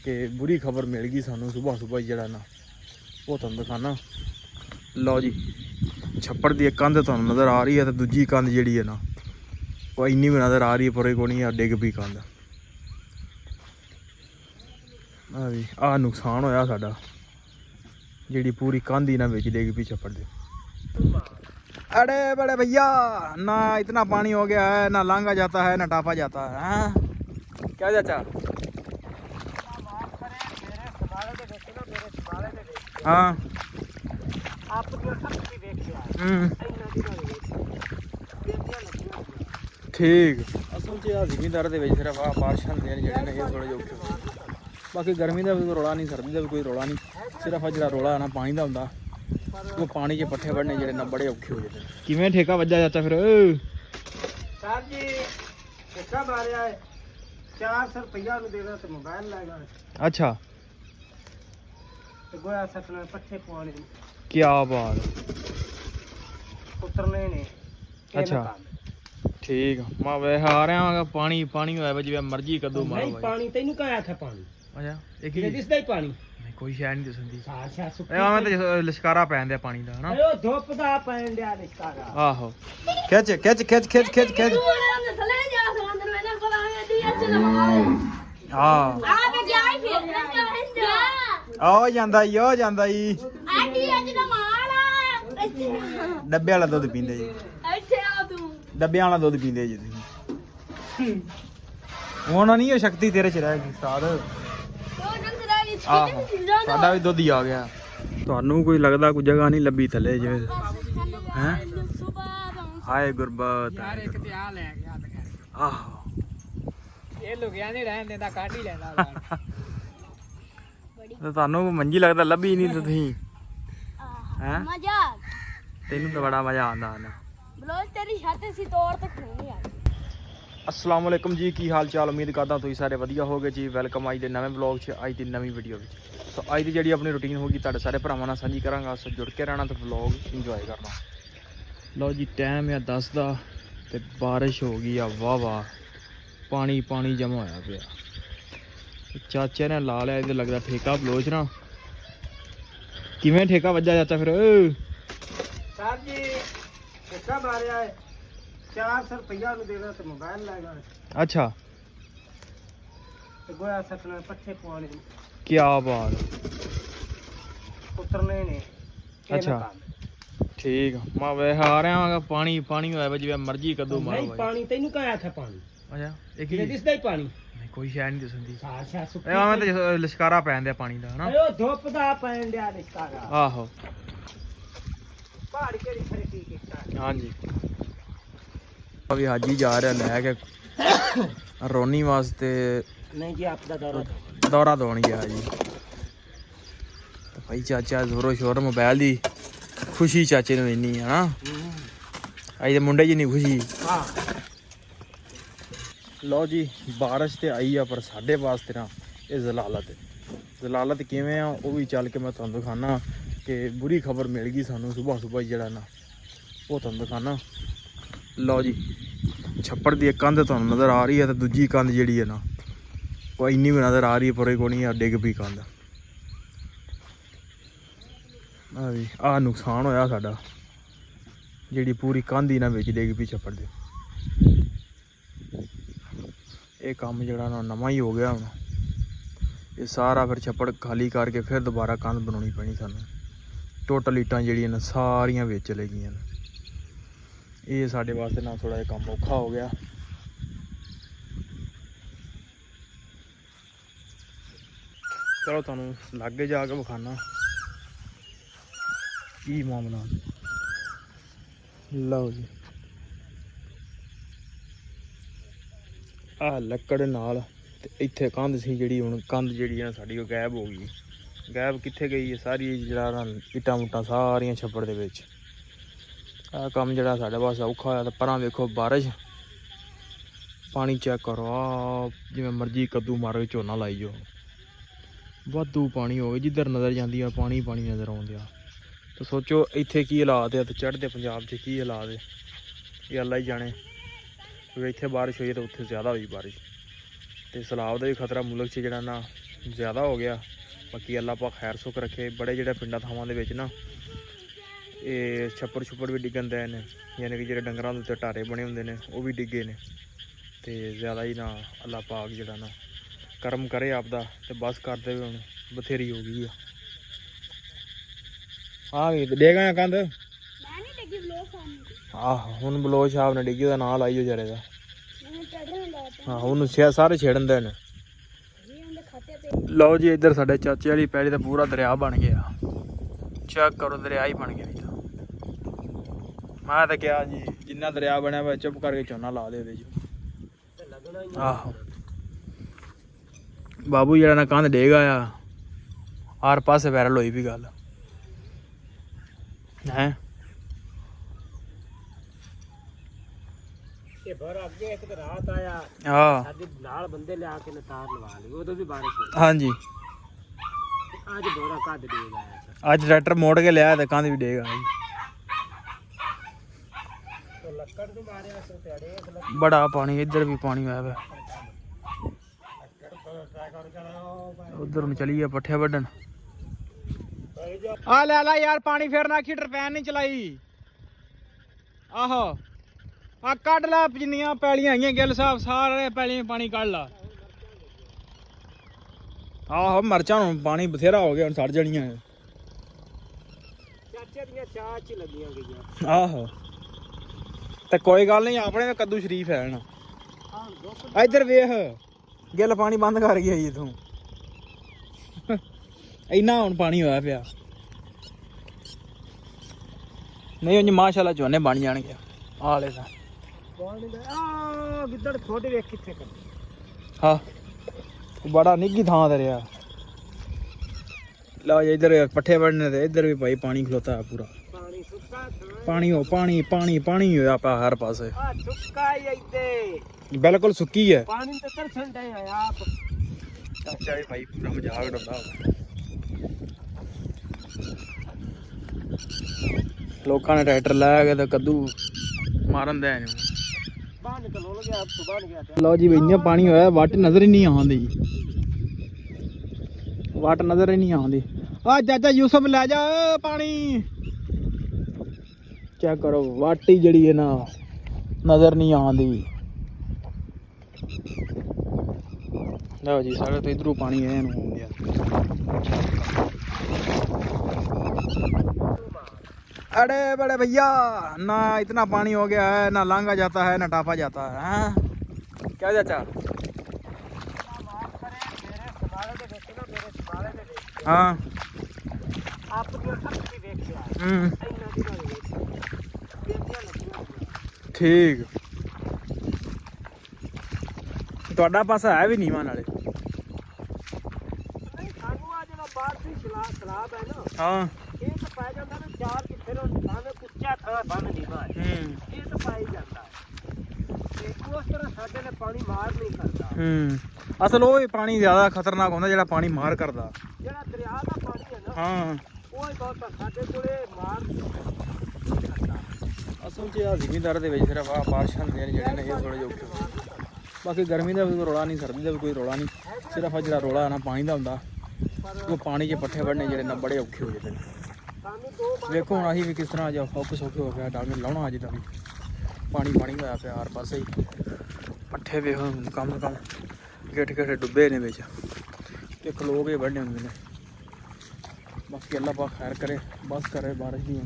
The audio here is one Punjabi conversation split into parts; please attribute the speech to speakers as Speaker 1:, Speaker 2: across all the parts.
Speaker 1: कि बुरी खबर मिल गई सानू सुबह सुबह जड़ा ना वो तुहानू दिखाना। लो जी छप्पड़ की एक कंध तुहानू नज़र आ रही है तो दूजी कंध जी है ना वो इन्नी भी नज़र आ रही है पर को नहीं डिग पई कंध। आ नुकसान होया साडा जी पूरी कंध ही ना बिच डिग पई छप्पड़ दे। अरे बड़े भैया ना इतना पानी हो गया है ना लांगा जाता है ना टापा जाता है। हाँ क्या चाचा? हाँ ठीक असल च जिमीदार सिर्फ आ बारिशा दिन जोड़े ने थोड़े जे औखे बाकी गर्मी का भी कोई रौला नहीं सर्दी का भी कोई रौला नहीं सिर्फ जो रौला है ना पानी का होंदा वो पानी च पट्ठे बढ़ने जोड़े ना बड़े औखे हो जाते हैं। किवें ठेका वज्जा चाचा फिर?
Speaker 2: सर जी ठेका मारिया है 400 रुपया देना तो मोबाइल लेगा।
Speaker 1: अच्छा
Speaker 2: तो गोया सटना पट्ठे पवाने
Speaker 1: क्या बात
Speaker 2: उतरने ने।
Speaker 1: अच्छा ठीक मैं वैसे आ रहा हाँ पानी पानी होया जिवें मर्जी कदू मारो
Speaker 2: नहीं पानी तेनू कहाँ आखा पानी?
Speaker 1: अच्छा एक
Speaker 2: ये दिसदा ही पानी
Speaker 1: नहीं कोई शय नहीं दिसदी।
Speaker 2: अच्छा सुੱਕੀ
Speaker 1: मैं तो लिशकारा पैंदा पानी दा ना
Speaker 2: अयो धुੱਪ ਦਾ ਪੈਣ ਡਿਆ ਲਿਸ਼ਕਾਰਾ।
Speaker 1: आहो खिच खिच खिच खिच खिच खिच हाँ आ ਜਾਂਦਾ ਈ ਆ ਜਾਂਦਾ ਈ ਡੱਬੇ ਵਾਲਾ ਦੁੱਧ ਪੀਂਦੇ ਜੀ ਡੱਬਿਆਂ ਵਾਲਾ ਦੁੱਧ ਪੀਂਦੇ ਜੀ ਤੁਸੀਂ ਹੁਣ ਨਹੀਂ ਉਹ ਸ਼ਕਤੀ ਤੇਰੇ ਚ ਰਹਿ ਗਈ ਸਾਧ। ਆਹੋ ਸਾਡਾ ਵੀ ਦੁੱਧ ਹੀ ਆ ਗਿਆ। ਤੁਹਾਨੂੰ ਕੋਈ ਲੱਗਦਾ ਕੋਈ ਜਗ੍ਹਾ ਨਹੀਂ ਲੱਭੀ ਥੱਲੇ ਜਿਵੇਂ ਹੈ? ਹਾਏ ਗੁਰਬਤ ਆਹੋ
Speaker 2: ਇਹ ਲੁਕਿਆ ਨਹੀਂ ਰਹਿਣ ਦਿੰਦਾ ਕੱਢ ਹੀ ਲੈਂਦਾ।
Speaker 1: ਤੁਹਾਨੂੰ ਮੰਜੀ ਲੱਗਦਾ ਲੱਭੀ ਨਹੀਂ ਤੁਸੀਂ ਹੈ?
Speaker 3: ਮਜ਼ਾ
Speaker 1: ਤੈਨੂੰ ਤਾਂ ਬੜਾ ਮਜ਼ਾ ਆਉਂਦਾ ਨਾ
Speaker 3: ਬਲੋਚ ਤੇਰੀ ਛੱਤ ਸੀ ਤੋੜ ਤੱਕ ਨਹੀਂ ਆ।
Speaker 1: अस्सलाम वालेकुम जी की हाल चाल उम्मीद करता तुम सारे वधिया हो गए जी। वेलकम अज के नवे ब्लॉग से अज की नवी वीडियो में। सो अज की जी अपनी रूटीन होगी तुहाडे सारे भरावां नाल सांझी करांगा। सो जुड़ के रहना तो ब्लॉग इंजॉय करना। लो जी टाइम है 10 दा ते बारिश हो गई आ वाह वाह पानी पानी जमा होया पिया। चाचे ने ला लिया इधर लगता ठेका बलोच ना किवें ठेका वज्जा चाचा फिर?
Speaker 2: सर जी ठेका मारिया है 400 रुपया देना तो मोबाइल लेगा।
Speaker 1: अच्छा
Speaker 2: तो गोया सटना पट्ठे पवाने
Speaker 1: क्या बात
Speaker 2: उतरने ने।
Speaker 1: अच्छा ठीक मैं वैसे आ रहा हाँ पानी पानी होया जिवें मर्जी कदू मारो
Speaker 2: नहीं पानी तेनू कहाँ आखा पानी?
Speaker 1: अच्छा एक
Speaker 2: ये दिसदा ही पानी
Speaker 1: नहीं कोई शय नहीं दिसदी।
Speaker 2: अच्छा सुੱਕੀ
Speaker 1: मैं तो लिशकारा पैंदा पानी दा ना
Speaker 2: अयो धुੱਪ ਦਾ ਪੈਣ ਡਿਆ ਲਿਸ਼ਕਾਰਾ।
Speaker 1: आहो
Speaker 2: ਪਹਾੜ ਕਿਹੜੀ ਖਰੇ ਕੀ ਕੀਤਾ?
Speaker 1: हाँ जी अभी हाजी जा रहा लैके रोनी वास्ते
Speaker 2: नहीं जी आपका
Speaker 1: दौरा दौन गया जी। तो भाई चाचा जोरों शोर मोबाइल की खुशी चाचे ने इन्नी है ना अज मुंडे जी नहीं खुशी।
Speaker 2: हाँ
Speaker 1: लो जी बारिश तो आई है पर साढ़े वास्ते ना ये जलालत किवें आ वो भी चल के मैं तुहानू दिखाना कि बुरी खबर मिल गई सानू सुबह सुबह जड़ा ना वो तुहानू दिखाना। लो जी छप्पड़ की एक कंध तुहानू नज़र आ रही है तो दूजी कंध जी है ना वो इन्नी भी नज़र आ रही है पर को नहीं डिग पई कंध। आ नुकसान होया साडा जी पूरी कंध ही ना बिच डिग पई छप्पड़ दे। ये काम जड़ा ना नवा ही हो गया हुण ये सारा फिर छप्पड़ खाली करके फिर दोबारा कंध बनानी पैनी सानू। टोटल ईटां जिहड़ियां ने सारियां विच चले गईयां ने। ये साडे वास्ते ना थोड़ा जिहा काम औखा हो गया। चलो तुहानू लागे जाके विखाना की मामला। लो जी आ लक्कड़ नाल ते इत्थे कंध सी जिहड़ी हुण कंध जिहड़ी है साडी ओह गायब हो गई। गायब कित्थे गई है सारी जड़ा इट्टां मुट्टां सारियां छप्पड़ दे विच। आ काम जड़ा साडे वास्ते औखा होया। ते परां देखो बारिश पानी चेक करो आ जिवें मर्जी कद्दू मारो झोना लाई जाओ वाधू पानी हो गया जिधर नज़र जाती है पानी पानी नज़र आउंदा। तो सोचो इत्थे की हालात है तो चढ़ते पंजाब च की हालात है ये अल्लाह ही जाने। क्योंकि इत्थे बारिश हुई तो उत्थे ज़्यादा हुई बारिश तो सैलाब का भी खतरा मुल्क च जड़ा ना ਜ਼ਿਆਦਾ ਹੋ ਗਿਆ। ਬਾਕੀ ਅੱਲਾ ਪਾਕ ਖੈਰ ਸੁੱਖ ਰੱਖੇ। ਬੜੇ ਜਿਹੜੇ ਪਿੰਡਾਂ ਥਾਵਾਂ ਦੇ ਵਿੱਚ ਨਾ ਇਹ ਛੱਪੜ ਛੁੱਪੜ ਵੀ ਡਿੱਗਣ ਦੇ ਨੇ, ਯਾਨੀ ਕਿ ਜਿਹੜੇ ਡੰਗਰਾਂ ਦੇ ਉੱਤੇ ਢਾਰੇ ਬਣੇ ਹੁੰਦੇ ਨੇ ਉਹ ਵੀ ਡਿੱਗੇ ਨੇ। ਤੇ ਜ਼ਿਆਦਾ ਹੀ ਨਾ ਅੱਲਾ ਪਾਕ ਜਿਹੜਾ ਨਾ ਕਰਮ ਕਰੇ ਆਪਦਾ, ਤੇ ਬਸ ਕਰਦੇ ਵੀ ਹੁਣ ਬਥੇਰੀ ਹੋ ਗਈ ਆ ਵੀ ਡੇਗ ਆਇਆ ਕੰਧ।
Speaker 3: ਮੈਂ ਨਹੀਂ ਡਿੱਗੀ ਬਲੋ ਸਾਹਮਣੇ।
Speaker 1: ਆਹ ਹੁਣ ਬਲੋਚ ਸਾਹਿਬ ਨੇ ਡਿੱਗੀ, ਉਹਦਾ ਨਾਂ ਲਾਈ ਉਹ ਜਰੇ ਦਾ।
Speaker 3: ਮੈਂ ਟਰੈਕਟਰ ਨੂੰ ਲਾਤਾ
Speaker 1: ਹਾਂ ਉਹਨੂੰ ਸਾਰੇ ਛੇੜਨ ਦੇ ਨੇ।
Speaker 3: ਜੀ ਉਹਦੇ ਖਾਤੇ ਤੇ।
Speaker 1: ਲਓ ਜੀ ਇੱਧਰ ਸਾਡੇ ਚਾਚੇ ਵਾਲੀ ਪੈਲੀ ਦਾ ਪੂਰਾ ਦਰਿਆ ਬਣ ਗਿਆ। ਚੈੱਕ ਕਰੋ, ਦਰਿਆ ਹੀ ਬਣ ਗਿਆ। ਮੈਂ ਤਾਂ ਕਿਹਾ ਜੀ ਜਿੰਨਾ ਦਰਿਆ ਬਣਿਆ ਵਾ ਚੁੱਪ ਕਰਕੇ ਝੋਨਾ ਲਾ ਦੇ ਉਹਦੇ 'ਚ। ਆਹੋ ਬਾਬੂ ਜਿਹੜਾ ਨਾ ਕੰਧ ਡੇਗ ਆਇਆ, ਹਰ ਪਾਸੇ ਵਾਇਰਲ ਹੋਈ ਵੀ ਗੱਲ ਹੈ।
Speaker 2: ਇਹ ਭਰ ਅੱਗੇ ਇੱਕ ਤੇ ਰਾਤ ਆਇਆ,
Speaker 1: ਹਾਂ
Speaker 2: ਸਾਡੇ ਨਾਲ ਬੰਦੇ ਲਿਆ ਕੇ ਨਤਾਰ ਲਵਾ ਲਈ, ਉਦੋਂ ਵੀ ਬਾਰਿਸ਼ ਹੋਈ।
Speaker 1: ਹਾਂਜੀ
Speaker 2: ਅੱਜ ਬੋਰਾ ਕੱਢ ਦੇ ਆਇਆ।
Speaker 1: ਅੱਜ ਟਰੈਕਟਰ ਮੋੜ ਕੇ ਲਿਆ ਤੇ ਕੰਧ ਵੀ ਡੇਗ ਆਈ।
Speaker 2: ਉਹ ਲੱਕੜ ਨੂੰ ਮਾਰਿਆ ਸੋ ਤੇੜੇ
Speaker 1: ਬੜਾ ਪਾਣੀ, ਇੱਧਰ ਵੀ ਪਾਣੀ ਆਇਆ ਵਾ। ਉਧਰ ਨੂੰ ਚਲੀਏ ਪੱਠੇ ਵੱਢਣ। ਆ ਲੈ ਲੈ ਯਾਰ ਪਾਣੀ ਫੇਰ ਨਾ ਕੀ ਟਰਪੈਨ ਨਹੀਂ ਚਲਾਈ। ਆਹੋ ਆ ਕੱਢ ਲੈ ਜਿੰਨੀਆਂ ਪੈਲੀਆਂ ਹੈਗੀਆਂ ਗਿੱਲ ਸਾਹਿਬ, ਸਾਰੇ ਪੈਲੀਆਂ ਪਾਣੀ ਕੱਢ ਲਾ। ਆਹੋ ਮਰਚਾਂ ਨੂੰ ਪਾਣੀ ਬਥੇਰਾ ਹੋ ਗਿਆ, ਹੁਣ ਸੜ ਜਾਣੀਆਂ।
Speaker 2: ਚਾਚੇ ਦੀਆਂ ਚਾਹ ਚ ਲੱਗੀਆਂ ਗਈਆਂ।
Speaker 1: ਆਹੋ ਤੇ ਕੋਈ ਗੱਲ ਨਹੀਂ, ਆਪਣੇ ਵੀ ਕੱਦੂ ਸ਼ਰੀਫ ਹੈ ਨਾ। ਇੱਧਰ ਵੇਖ ਗਿੱਲ ਪਾਣੀ ਬੰਦ ਕਰ ਗਿਆ ਜੀ ਤੂੰ। ਇੰਨਾ ਹੁਣ ਪਾਣੀ ਹੋਇਆ ਪਿਆ। ਨਹੀਂ ਉਂਝ ਮਾਸ਼ਾਅੱਲਾ ਝੋਨੇ ਬਣ ਜਾਣਗੇ ਆਲੇ ਦਾ।
Speaker 2: ਆ ਗਿੱਦੜ ਥੋੜੇ ਵੇਖ ਕਿੱਥੇ ਕਰ।
Speaker 1: ਹਾਂ ਬੜਾ ਨਿੱਘੀ ਥਾਂ ਤੇ ਰਿਹਾ। ਲਓ ਜੀ ਇੱਧਰ ਪੱਠੇ ਵੱਢਣੇ ਤੇ ਇੱਧਰ ਵੀ ਭਾਈ ਪਾਣੀ ਖਲੋਤਾ ਹੈ ਪੂਰਾ।
Speaker 2: ਪਾਣੀ ਸੁੱਕਾ
Speaker 1: ਪਾਣੀ ਹੋ ਪਾਣੀ ਪਾਣੀ ਪਾਣੀ ਹੋਇਆ ਪਿਆ ਹਰ ਪਾਸੇ।
Speaker 2: ਆ ਸੁੱਕਾ ਹੀ ਇੱਥੇ
Speaker 1: ਬਿਲਕੁਲ ਸੁੱਕੀ ਹੈ।
Speaker 2: ਪਾਣੀ ਤੇ ਤਰਸਣ ਡੇ ਆ ਆਪ।
Speaker 1: ਚਾਚਾ ਵੀ ਭਾਈ ਪੂਰਾ ਮਜ਼ਾਕ ਉਡਾਉਂਦਾ। ਲੋਕਾਂ ਨੇ ਟਰੈਕਟਰ ਲੈ ਕੇ ਤੇ ਕੱਦੂ ਮਾਰਨ ਦੇ ਨੇ।
Speaker 2: ਬਾਹਰ ਨਿਕਲ ਹੋ ਗਿਆ, ਆਪ ਤੋਂ ਬਾਹਰ ਗਿਆ।
Speaker 1: ਲਓ ਜੀ ਇੰਨਾ ਪਾਣੀ ਹੋਇਆ ਵੱਟ ਨਜ਼ਰ ਹੀ ਨਹੀਂ ਆਉਂਦੀ। ਵੱਟ ਨਜ਼ਰ ਹੀ ਨਹੀਂ ਆਉਂਦੀ। ਆ ਚਾਚਾ ਯੂਸਫ ਲੈ ਜਾ ਪਾਣੀ। ਚੈੱਕ ਕਰੋ ਵੱਟ ਹੀ ਜਿਹੜੀ ਹੈ ਨਾ ਨਜ਼ਰ ਨਹੀਂ ਆਉਂਦੀ। ਲਓ ਜੀ ਸਾਡੇ ਤੋਂ ਇਧਰੋਂ ਪਾਣੀ ਆਇਆ ਨੂੰ ਹੋ ਗਿਆ। अरे बड़े भैया ना इतना पानी हो गया है, ना लांगा जाता है ना टापा जाता है। हाँ क्या चाचा? हाँ ठीक ਤੁਹਾਡਾ ਪਾਸਾ ਹੈ ਵੀ ਨੀਵਾਂ ਨਾਲੇ। ਹਾਂ
Speaker 2: ਇਹ ਤਾਂ ਪਾਇਆ ਜਾਂਦਾ ਨਾ ਚਾਰ ਕਿੱਥੇ ਨੂੰ ਭਾਵੇਂ ਉੱਚਾ ਥਾਂ ਭਾਵੇਂ ਨੀਵਾਂ ਇਹ ਤਾਂ ਪਾਈ ਜਾਂਦਾ ਤੇ ਉਸ ਤਰ੍ਹਾਂ ਸਾਡੇ ਨੇ ਪਾਣੀ ਮਾਰ ਨਹੀਂ ਕਰਦਾ।
Speaker 1: ਅਸਲ ਉਹ ਪਾਣੀ ਜ਼ਿਆਦਾ ਖਤਰਨਾਕ ਹੁੰਦਾ ਜਿਹੜਾ ਪਾਣੀ ਮਾਰ ਕਰਦਾ।
Speaker 2: ਜਿਹੜਾ ਦਰਿਆ ਦਾ ਪਾਣੀ ਹੈ ਨਾ
Speaker 1: ਹਾਂ
Speaker 2: ਉਹ ਹੀ ਬਹੁਤ ਸਾਡੇ ਕੋਲੇ ਮਾਰ
Speaker 1: ਅਸਲ 'ਚ ਆ ਜ਼ਿਮੀਂਦਾਰ ਦੇ ਵਿੱਚ ਸਿਰਫ ਆ ਬਾਰਿਸ਼ਾਂ ਹੁੰਦੀਆਂ ਨੇ ਜਿਹੜੇ ਨੇ ਇਹ ਥੋੜੇ ਜਿਹੇ ਔਖੇ। ਬਾਕੀ ਗਰਮੀ ਦਾ ਵੀ ਕੋਈ ਰੌਲਾ ਨਹੀਂ, ਸਰਦੀ ਦਾ ਵੀ ਕੋਈ ਰੌਲਾ ਨਹੀਂ। ਸਿਰਫ ਆ ਜਿਹੜਾ ਰੌਲਾ ਹੈ ਨਾ ਪਾਣੀ ਦਾ ਹੁੰਦਾ। ਉਹ ਪਾਣੀ 'ਚ ਪੱਠੇ ਵੱਢਣੇ ਜਿਹੜੇ ਨਾ ਬੜੇ ਔਖੇ ਹੋ ਜਾਂਦੇ ਨੇ। ਵੇਖੋ ਹੁਣ ਅਸੀਂ ਵੀ ਕਿਸ ਤਰ੍ਹਾਂ ਅੱਜ ਫੋਕਸ ਔਖੇ ਹੋ ਗਿਆ ਡਾਂਗੇ ਲਾਉਣਾ। ਅੱਜ ਦਾ ਵੀ ਪਾਣੀ ਪਾਣੀ ਹੋਇਆ ਪਿਆ ਹਰ ਪਾਸੇ ਹੀ। ਪੱਠੇ ਵੇਖੋ ਕੰਮ ਗਿੱਠ ਡੁੱਬੇ ਨੇ ਵਿੱਚ ਤੇ ਖਲੋ ਕੇ ਵੱਢਣੇ ਹੁੰਦੇ ਨੇ। ਬਾਕੀ ਅੱਲਾ ਪਾਕ ਖੈਰ ਕਰੇ, ਬਸ ਕਰੇ ਬਾਰਿਸ਼ ਦੀ।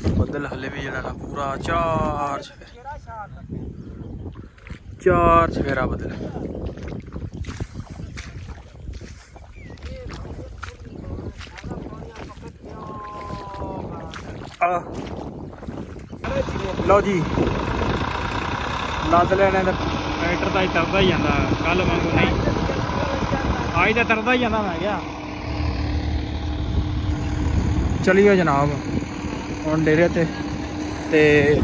Speaker 1: ਹੁਣ ਬੱਦਲ ਹਲੇ ਵੀ ਜਿਹੜਾ ਨਾ ਪੂਰਾ ਚਾਰ ਚਫੇਰਾ ਬੱਦਲ। ਲਓ ਜੀ ਲੱਦ ਲੈਣੇ ਤੇ ਟਰੈਕਟਰ ਤਾਂ ਤਰਦਾ ਹੀ ਜਾਂਦਾ ਕੱਲ ਵਾਂਗੂ ਨਹੀਂ। ਅੱਜ ਤਾਂ ਤਰਦਾ ਹੀ ਜਾਂਦਾ ਮੈਂ ਕਿਹਾ। ਚਲੀਏ ਜਨਾਬ ਹੁਣ ਡੇਰੇ ਤੇ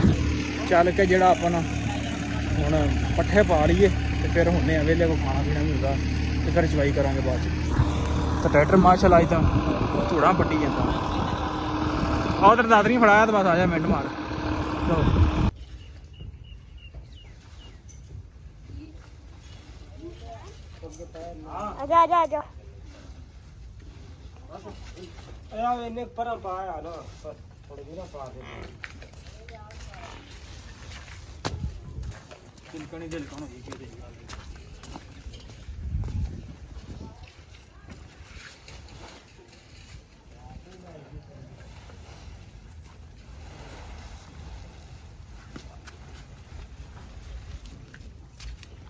Speaker 1: ਚੱਲ ਕੇ ਜਿਹੜਾ ਆਪਾਂ ਹੁਣ ਪੱਠੇ ਪਾ ਲਈਏ ਤੇ ਫਿਰ ਹੁੰਨੇ ਆ ਵੇਲੇ ਕੋ ਖਾਣਾ ਪੀਣਾ ਵੀ ਹੁੰਦਾ ਤੇ ਫਿਰ ਚਵਾਈ ਕਰਾਂਗੇ ਬਾਅਦ 'ਚ। ਤਾਂ ਟਰੈਕਟਰ ਮਾਸ਼ਾਅੱਲਾ ਅੱਜ ਤਾਂ ਧੂੜਾਂ ਪੱਟੀ ਜਾਂਦਾ। ਆਹ ਤੇ ਦਾਦਰੀ ਫੜਾਇਆ ਤਾਂ ਬਸ ਆ ਜਾ ਮਿੰਟ ਮਾਰ।
Speaker 3: आजा आजा आजा।
Speaker 2: ਯਾਰ ਇਹਨੇ ਪਰਾਂ ਪਾਇਆ ਨਾ ਬਸ ਥੋੜੇ ਜਿਹੇ ਨਾ ਪਾ ਦੇ
Speaker 1: ਤਿਲਕਣੀ ਦਿਲਕਣ ਹੋਈ ਕਿ ਦੇ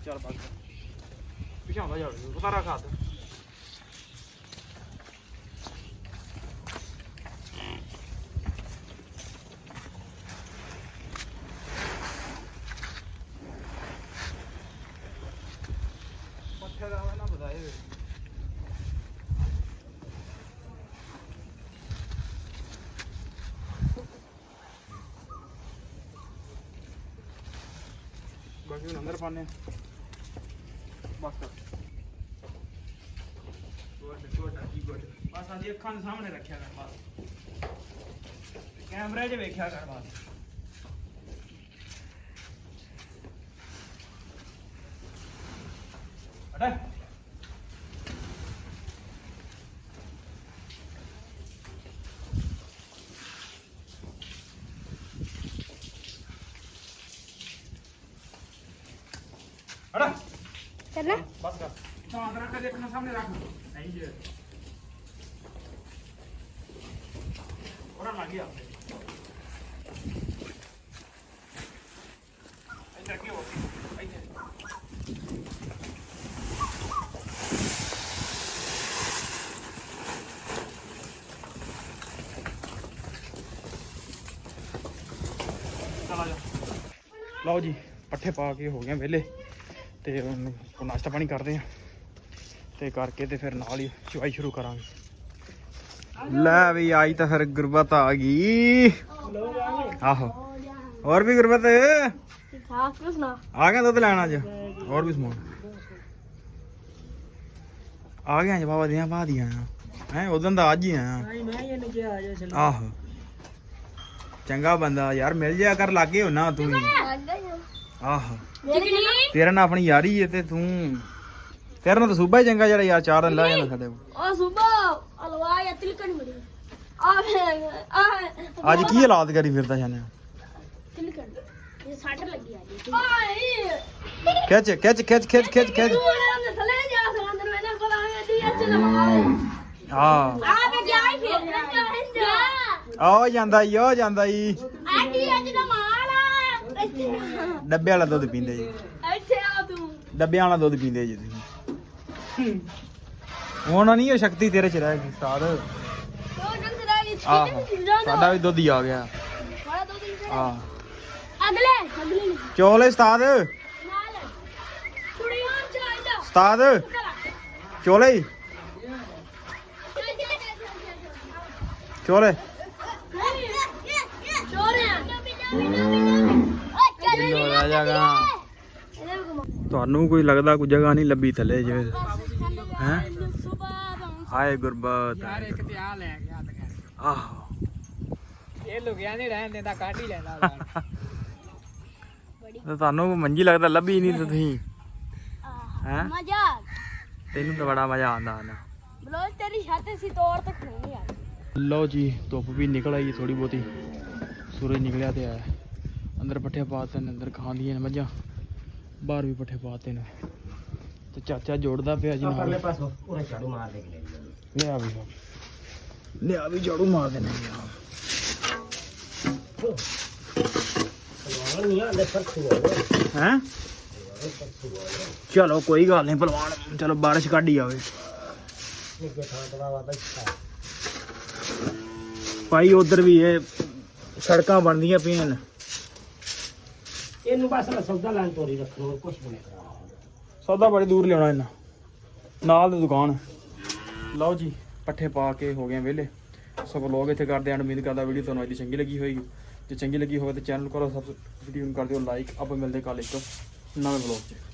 Speaker 1: ਚੱਲ ਬਸ ਪਿਛਾਂਦਾ ਜਾ ਪਤਾ ਰੱਖ ਹੱਥ ਪੱਠੇ ਦਾ ਨਾ ਬਤਾਏ ਬਾਕੀ ਨੂੰ ਅੰਦਰ ਪਾਣੇ ਬਸ ਗੁੱਡ ਬਸ ਆਦੀ ਅੱਖਾਂ ਦੇ ਸਾਹਮਣੇ ਰੱਖਿਆ ਕਰ ਬਸ ਕੈਮਰੇ 'ਚ ਵੇਖਿਆ ਕਰ ਬਸ ਅੜਾ ਅੜਾ
Speaker 3: ਚੱਲਣਾ
Speaker 1: बस कर चांद रख के देखना सामने रख नहीं जे और लग गया इधर क्यों इधर चला जा लो जी पट्ठे पा के हो गए वेले ਤੇ ਹੁਣ ਨਾਸ਼ਤਾ ਪਾਣੀ ਕਰਦੇ ਆ ਤੇ ਕਰਕੇ ਤੇ ਫਿਰ ਨਾਲ ਹੀ ਚਵਾਈ ਸ਼ੁਰੂ ਕਰਾਂਗੇ ਲੈ ਵੀ ਆਈ ਤਾਂ ਫਿਰ ਗੁਰਬਤ ਆ ਗਈ ਆਹੋ ਹੋਰ ਵੀ ਗੁਰਬਤ
Speaker 3: ਖਾਸ ਸੁਣਾ
Speaker 1: ਆ ਗਿਆ ਦੁੱਧ ਲੈਣ ਅੱਜ ਹੋਰ ਵੀ ਸਮਾਨ ਆ ਗਿਆ ਜੀ ਬਾਬਾ ਦੀਆਂ ਬਾਦੀਆਂ ਹੈ ਉਦੋਂ ਦਾ ਅੱਜ ਹੀ ਆਇਆ
Speaker 2: ਮੈਂ ਇਹਨੂੰ ਕਿਹਾ ਆ ਜਾ ਚਲ
Speaker 1: ਆਹੋ ਚੰਗਾ ਬੰਦਾ ਯਾਰ ਮਿਲ ਜਾਇਆ ਕਰ ਲਾਗੇ ਹੋਣਾ ਤੂੰ ਵੀ ਆਹੋ ਤੇਰਾ ਨਾਲ ਆਪਣੀ ਯਾਰੀ ਹੈ ਤੇ ਤੂੰ ਤੇਰਾ ਨਾਲ ਤਾਂ ਸੂਬਾ ਹੀ ਚੰਗਾ ਜਿਹੜਾ ਯਾਰ 4 ਦਿਨ ਲਾ ਜਾਂਦਾ ਸਾਡੇ
Speaker 3: ਉਹ ਸੁਬਾ ਹਲਵਾ ਜਾਂ ਤਿਲਕਣ ਬੜੀ ਆ
Speaker 1: ਅੱਜ ਕੀ ਹਾਲਾਤ ਕਰੀ ਫਿਰਦਾ ਜਾਨੇ
Speaker 3: ਤਿਲਕਣ ਇਹ ਸੱਟ ਲੱਗੀ ਆ ਜੀ ਆਏ
Speaker 1: ਖਿੱਚ ਖਿੱਚ ਖਿੱਚ ਖਿੱਚ ਖਿੱਚ ਖਿੱਚ
Speaker 3: ਤੂੰ ਉਹਨੇ ਥੱਲੇ ਜਾ ਸਮੁੰਦਰ ਮੈਨੇ ਕੋਲ ਆ ਗਈ ਅੱਜ ਲਵਾ
Speaker 1: ਹਾਂ
Speaker 3: ਆ ਮੈਂ ਗਿਆ ਹੀ ਫਿਰ
Speaker 1: ਆ ਜਾਂਦਾ ਈ ਆ ਜਾਂਦਾ ਈ
Speaker 3: ਆਂਟੀ ਅੱਜ ਦਾ ਮਾਲ ਆ
Speaker 1: ਡੱਬੇ ਵਾਲਾ ਦੁੱਧ ਪੀਂਦੇ ਜੀ
Speaker 3: ਇੱਥੇ ਆ ਤੂੰ
Speaker 1: ਡੱਬਿਆਂ ਵਾਲਾ ਦੁੱਧ ਪੀਂਦੇ ਜੀ ਤੁਸੀਂ ਹੁਣ ਨਹੀਂ ਉਹ ਸ਼ਕਤੀ ਤੇਰੇ ਚ ਰਹਿ ਗਈ ਸਾਰ
Speaker 3: ਤੋ ਜੰਗ ਦਾ ਇਹ
Speaker 1: ਆਹੋ ਸਾਡਾ ਵੀ ਦੁੱਧ ਹੀ ਆ ਗਿਆ
Speaker 3: ਬੜਾ ਦੋ ਦਿਨ
Speaker 1: ਹਾਂ
Speaker 3: ਅਗਲੇ
Speaker 1: ਚੋਲੇ ਉਸਤਾਦ
Speaker 3: ਨਾਲ ਕੁੜੀਆਂ ਚਾਹੀਦਾ
Speaker 1: ਉਸਤਾਦ ਚੋਲੇ ਹੀ, ਚੋਲੇ ਆ ਜਾਗਾ ਤੁਹਾਨੂੰ ਕੋਈ ਲੱਗਦਾ ਕੋਈ ਜਗ੍ਹਾ ਨਹੀਂ ਲੱਭੀ ਥੱਲੇ ਜਿਵੇਂ ਹੈ ਹਾਏ ਗੁਰਬਤ
Speaker 2: ਯਾਰ ਇੱਕ ਤੇ ਆ ਲੈ ਗਿਆ
Speaker 1: ਆਹੋ
Speaker 2: ਇਹ ਲੁਕਿਆ ਨਹੀਂ ਰਹਿਣ ਦਿੰਦਾ ਕੱਢ ਹੀ ਲੈਂਦਾ
Speaker 1: ਤੇ ਤੁਹਾਨੂੰ ਮੰਜੀ ਲੱਗਦਾ ਲੱਭੀ ਨਹੀਂ ਤੇ ਤੁਸੀਂ ਹੈ
Speaker 3: ਮਜ਼ਾ
Speaker 1: ਤੈਨੂੰ ਤਾਂ ਬੜਾ ਮਜ਼ਾ ਆਉਂਦਾ ਨਾ
Speaker 3: ਬਲੋ ਤੇਰੀ ਛੱਤ ਸੀ ਤੋੜ ਤੱਕ ਨਹੀਂ ਆ
Speaker 1: ਲਓ ਜੀ ਧੁੱਪ ਵੀ ਨਿਕਲ ਆਈ ਥੋੜੀ ਬਹੁਤੀ ਸੂਰਜ ਨਿਕਲਿਆ ਤੇ ਆਇਆ ਅੰਦਰ ਪੱਠੇ ਪਾਤੇ ਨੇ ਅੰਦਰ ਖਾਂਦੀਆਂ ਨੇ ਮੱਝਾਂ ਬਾਹਰ ਵੀ ਪੱਠੇ ਪਾਤੇ ਨੇ ਤੇ ਚਾਚਾ ਜੋੜਦਾ ਪਿਆ ਜੀ ਨਾਲ
Speaker 2: ਪਾਸੋਂ ਪੂਰਾ ਝਾੜੂ ਮਾਰ ਦੇ
Speaker 1: ਲਿਆ ਵੀ ਝਾੜੂ ਮਾਰ ਦੇਣੇ ਹੈ ਚਲੋ ਕੋਈ ਗੱਲ ਨਹੀਂ ਭਲਵਾਨ ਚਲੋ ਬਾਰਿਸ਼ ਕੱਢ ਹੀ ਆਵੇ ਭਾਈ ਉਧਰ ਵੀ ਇਹ ਸੜਕਾਂ ਬਣਦੀਆਂ ਪਈਆਂ ਨੇ
Speaker 2: ਇਹਨੂੰ ਬਸ ਮੈਂ ਸੌਦਾ ਲੈਣ ਤੋਰੀ ਰੱਖੋ ਕੁਛ ਵੀ ਨਹੀਂ ਕਰਾਉਣਾ
Speaker 1: ਸੌਦਾ ਬੜੀ ਦੂਰ ਲਿਆਉਣਾ ਇਹਨਾਂ ਨਾਲ ਦੀ ਦੁਕਾਨ ਲਓ ਜੀ ਪੱਠੇ ਪਾ ਕੇ ਹੋ ਗਏ ਵਿਹਲੇ ਸੋ ਵਲੋਗ ਇੱਥੇ ਕਰਦੇ ਆਂ ਉਮੀਦ ਕਰਦਾ ਵੀਡੀਓ ਤੁਹਾਨੂੰ ਅੱਜ ਦੀ ਚੰਗੀ ਲੱਗੀ ਹੋਏਗੀ ਜੇ ਚੰਗੀ ਲੱਗੀ ਹੋਵੇ ਤਾਂ ਚੈਨਲ ਕਰੋ ਸਬਸਕ੍ਰਾਈਬ ਵੀਡੀਓ ਨੂੰ ਕਰ ਦਿਓ ਲਾਈਕ ਆਪਾਂ ਮਿਲਦੇ ਕੱਲ ਇੱਕ ਨਵੇਂ ਵਲੋਗ 'ਚ